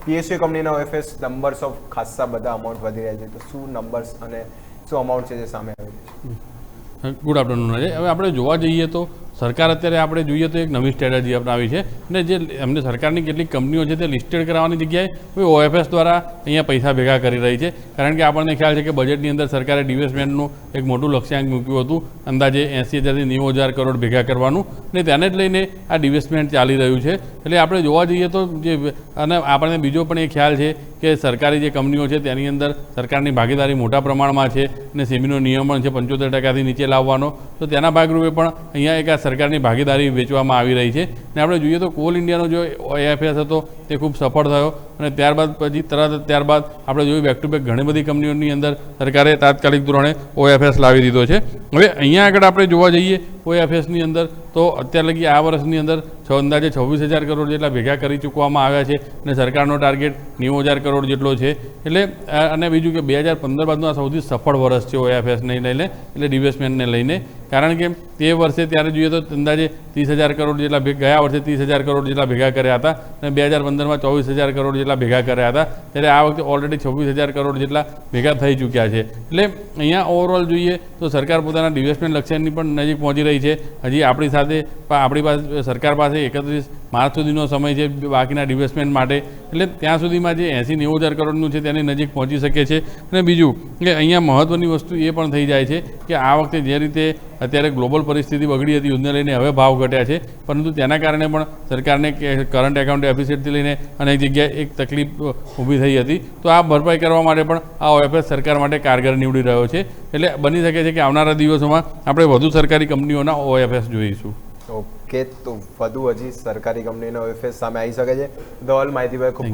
PSU કંપનીના OFS numbers of ખાસા બધા અમાઉન્ટ વધી રહ્યા છે, તો શું નંબર્સ અને શું અમાઉન્ટ છે જે સામે આવી છે? Good afternoon Ajay. હવે આપણે જોવા જઈએ તો સરકાર અત્યારે આપણે જોઈએ તો એક નવી સ્ટ્રેટેજી અપનાવી છે અને જે એમને સરકારની કેટલીક કંપનીઓ છે તે લિસ્ટેડ કરાવવાની જગ્યાએ કોઈ OFS દ્વારા અહીંયા પૈસા ભેગા કરી રહી છે. કારણ કે આપણને ખ્યાલ છે કે બજેટની અંદર સરકારે ડિવેસ્ટમેન્ટનું એક મોટું લક્ષ્યાંક મૂક્યું હતું, અંદાજે 80,000 થી 90,000 કરોડ ભેગા કરવાનું, અને તેને જ લઈને આ ડિવેસ્ટમેન્ટ ચાલી રહ્યું છે. એટલે આપણે જોવા જઈએ તો જે અને આપણને બીજો પણ એ ખ્યાલ છે કે સરકારી જે કંપનીઓ છે તેની અંદર સરકારની ભાગીદારી મોટા પ્રમાણમાં છે અને સેબીનો નિયમ પણ છે 75% નીચે લાવવાનો, તો તેના ભાગરૂપે પણ અહીંયા એક આ સરકારની ભાગીદારી વેચવામાં આવી રહી છે. અને આપણે જોઈએ તો કોલ ઇન્ડિયાનો જો OFS હતો તે ખૂબ સફળ થયો અને ત્યારબાદ આપણે જોયું બેક ટુ બેક ઘણી બધી કંપનીઓની અંદર સરકારે તાત્કાલિક ધોરણે OFS લાવી દીધો છે. હવે અહીંયા આગળ આપણે જોવા જઈએ OFSની અંદર તો અત્યાર લગી આ વર્ષની અંદર અંદાજે 26,000 કરોડ જેટલા ભેગા કરી ચૂકવામાં આવ્યા છે અને સરકારનો ટાર્ગેટ 90,000 કરોડ જેટલો છે. એટલે અને બીજું કે 2015 બાદનું આ સૌથી સફળ વર્ષ છે OFSને લઈને, એટલે ડિવેસ્ટમેન્ટને લઈને. કારણ કે તે વર્ષે ત્યારે જોઈએ તો અંદાજે 30,000 કરોડ જેટલા ગયા વર્ષે 30,000 કરોડ જેટલા ભેગા કર્યા હતા અને 2015માં 24,000 કરોડ જેટલા ભેગા કર્યા હતા. ત્યારે આ વખતે ઓલરેડી 26,000 કરોડ જેટલા ભેગા થઈ ચૂક્યા છે. એટલે અહીંયા ઓવરઓલ જોઈએ તો સરકાર પોતાના ડિવેસ્ટમેન્ટ લક્ષ્યની પણ નજીક પહોંચી રહી છે. હજી આપણી પાસે સરકાર પાસે 31 માર્ચ સુધીનો સમય છે બાકીના ડિવેસ્ટમેન્ટ માટે. એટલે ત્યાં સુધીમાં જે 80-90,000 કરોડનું છે તેની નજીક પહોંચી શકે છે. અને બીજું કે અહીંયા મહત્ત્વની વસ્તુ એ પણ થઈ જાય છે કે આ વખતે જે રીતે અત્યારે ગ્લોબલ પરિસ્થિતિ બગડી હતી યુદ્ધને લઈને હવે ભાવ ઘટ્યા છે, પરંતુ તેના કારણે પણ સરકારને કરંટ એકાઉન્ટ ડેફિસિટથી લઈને અનેક જગ્યાએ એક તકલીફ ઊભી થઈ હતી. તો આ ભરપાઈ કરવા માટે પણ આ OFS સરકાર માટે કારગર નીવડી રહ્યો છે. એટલે બની શકે છે કે આવનારા દિવસોમાં આપણે વધુ સરકારી કંપનીઓના OFS જોઈશું. ઓકે, તો વધુ હજી સરકારી કંપનીનો OFS સામે આવી શકે છે. ધવલ માહિતી ખૂબ